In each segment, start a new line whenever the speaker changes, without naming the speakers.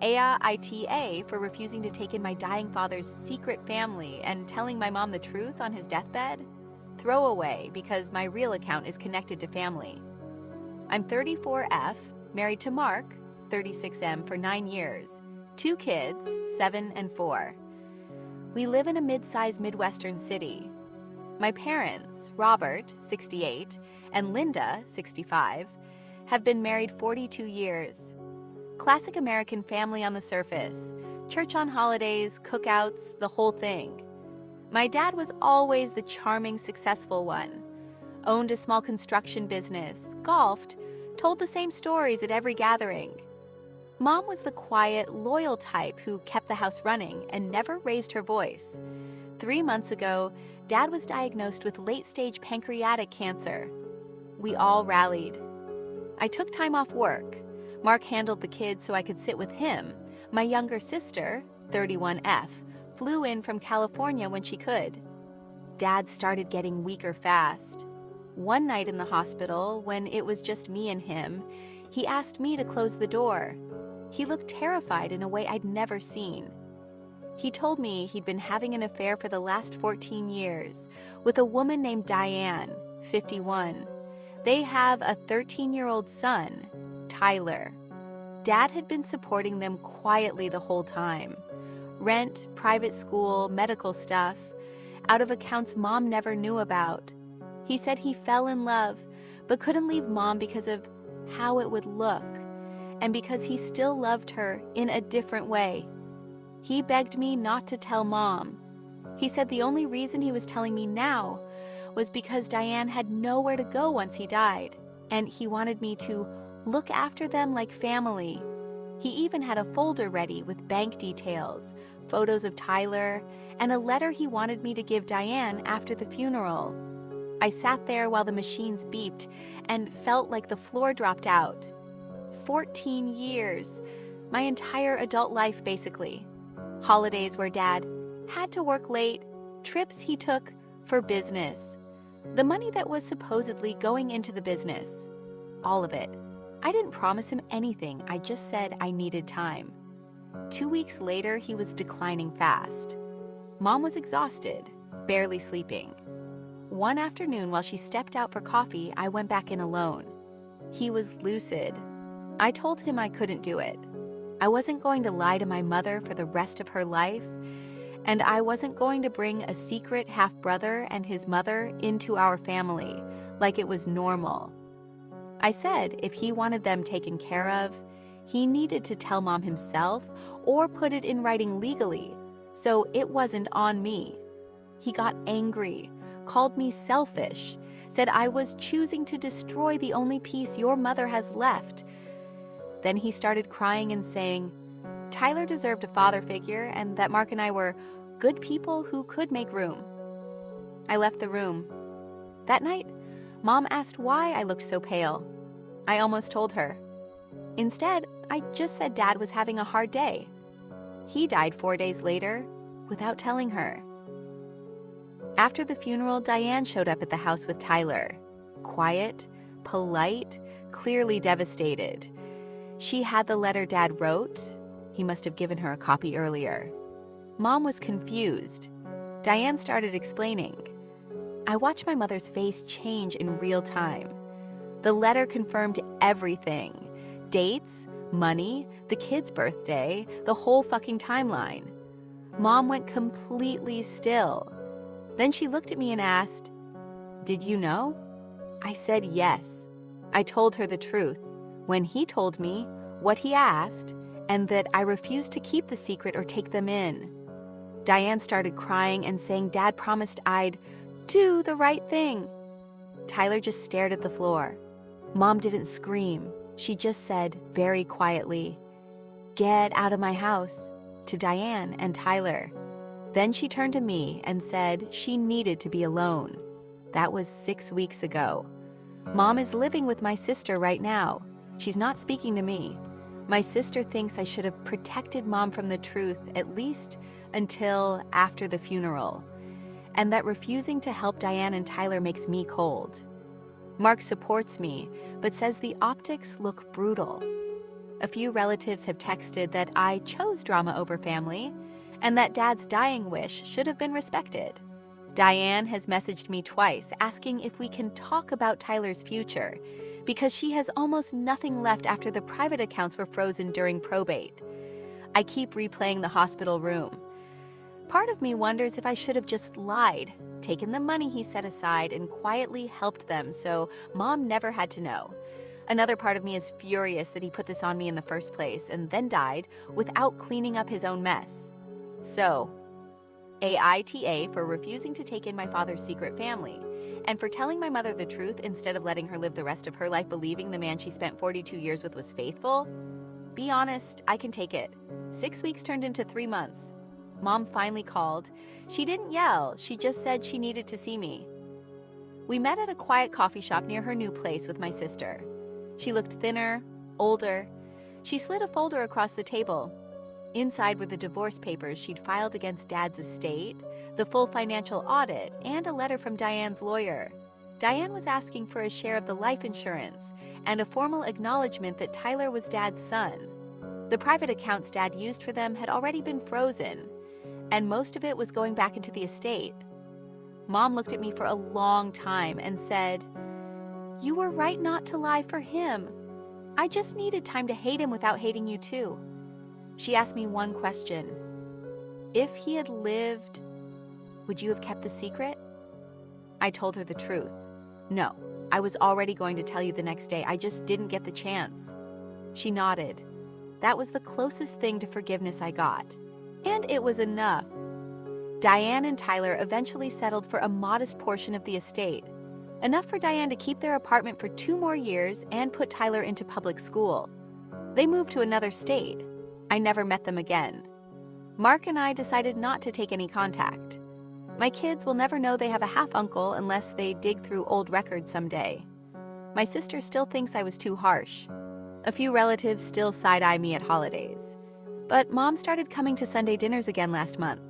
AITA for refusing to take in my dying father's secret family and telling my mom the truth on his deathbed? Throwaway because my real account is connected to family. I'm 34F, married to Mark, 36M, for 9 years, 2 kids, 7 and 4. We live in a mid-sized Midwestern city. My parents, Robert, 68, and Linda, 65, have been married 42 years. Classic American family on the surface, church on holidays, cookouts, the whole thing. My dad was always the charming, successful one. Owned a small construction business, golfed, told the same stories at every gathering. Mom was the quiet, loyal type who kept the house running and never raised her voice. 3 months ago, Dad was diagnosed with late-stage pancreatic cancer. We all rallied. I took time off work. Mark handled the kids so I could sit with him. My younger sister, 31F, flew in from California when she could. Dad started getting weaker fast. One night in the hospital, when it was just me and him, he asked me to close the door. He looked terrified in a way I'd never seen. He told me he'd been having an affair for the last 14 years with a woman named Diane, 51. They have a 13-year-old son, Tyler. Dad had been supporting them quietly the whole time. Rent, private school, medical stuff, out of accounts Mom never knew about. He said he fell in love, but couldn't leave Mom because of how it would look, and because he still loved her in a different way. He begged me not to tell Mom. He said the only reason he was telling me now was because Diane had nowhere to go once he died, and he wanted me to look after them like family. He even had a folder ready with bank details, photos of Tyler, and a letter he wanted me to give Diane after the funeral. I sat there while the machines beeped and felt like the floor dropped out. 14 years, my entire adult life basically. Holidays where Dad had to work late, trips he took for business. The money that was supposedly going into the business. All of it. I didn't promise him anything, I just said I needed time. 2 weeks later, he was declining fast. Mom was exhausted, barely sleeping. One afternoon, while she stepped out for coffee, I went back in alone. He was lucid. I told him I couldn't do it. I wasn't going to lie to my mother for the rest of her life, and I wasn't going to bring a secret half-brother and his mother into our family like it was normal. I said if he wanted them taken care of, he needed to tell Mom himself or put it in writing legally, so it wasn't on me. He got angry, called me selfish, said I was choosing to destroy the only piece your mother has left. Then he started crying and saying Tyler deserved a father figure and that Mark and I were good people who could make room. I left the room. That night, Mom asked why I looked so pale. I almost told her. Instead, I just said Dad was having a hard day. He died 4 days later, without telling her. After the funeral, Diane showed up at the house with Tyler. Quiet, polite, clearly devastated. She had the letter Dad wrote. He must have given her a copy earlier. Mom was confused. Diane started explaining. I watched my mother's face change in real time. The letter confirmed everything. Dates, money, the kid's birthday, the whole fucking timeline. Mom went completely still. Then she looked at me and asked, "Did you know?" I said yes. I told her the truth. When he told me what he asked, and that I refused to keep the secret or take them in. Diane started crying and saying Dad promised I'd do the right thing. Tyler just stared at the floor. Mom didn't scream. She just said, very quietly, "Get out of my house," to Diane and Tyler. Then she turned to me and said she needed to be alone. That was 6 weeks ago. Mom is living with my sister right now. She's not speaking to me. My sister thinks I should have protected Mom from the truth, at least until after the funeral, and that refusing to help Diane and Tyler makes me cold. Mark supports me, but says the optics look brutal. A few relatives have texted that I chose drama over family and that Dad's dying wish should have been respected. Diane has messaged me twice asking if we can talk about Tyler's future because she has almost nothing left after the private accounts were frozen during probate. I keep replaying the hospital room. Part of me wonders if I should have just lied, taken the money he set aside, and quietly helped them so Mom never had to know. Another part of me is furious that he put this on me in the first place and then died without cleaning up his own mess. So, AITA for refusing to take in my father's secret family, and for telling my mother the truth instead of letting her live the rest of her life believing the man she spent 42 years with was faithful. Be honest, I can take it. 6 weeks turned into 3 months. Mom finally called. She didn't yell, she just said she needed to see me. We met at a quiet coffee shop near her new place with my sister. She looked thinner, older. She slid a folder across the table. Inside were the divorce papers she'd filed against Dad's estate, the full financial audit, and a letter from Diane's lawyer. Diane was asking for a share of the life insurance and a formal acknowledgement that Tyler was Dad's son. The private accounts Dad used for them had already been frozen, and most of it was going back into the estate. Mom looked at me for a long time and said, "You were right not to lie for him. I just needed time to hate him without hating you too." She asked me one question. If he had lived, would you have kept the secret? I told her the truth. No, I was already going to tell you the next day. I just didn't get the chance. She nodded. That was the closest thing to forgiveness I got. And it was enough. Diane and Tyler eventually settled for a modest portion of the estate, enough for Diane to keep their apartment for 2 more years and put Tyler into public school. They moved to another state. I never met them again. Mark and I decided not to take any contact. My kids will never know they have a half-uncle unless they dig through old records someday. My sister still thinks I was too harsh. A few relatives still side-eye me at holidays. But Mom started coming to Sunday dinners again last month.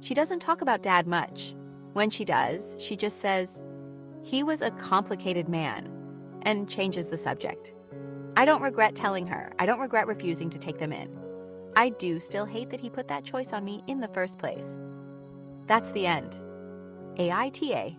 She doesn't talk about Dad much. When she does, she just says, "He was a complicated man," and changes the subject. I don't regret telling her. I don't regret refusing to take them in. I do still hate that he put that choice on me in the first place. That's the end. AITA.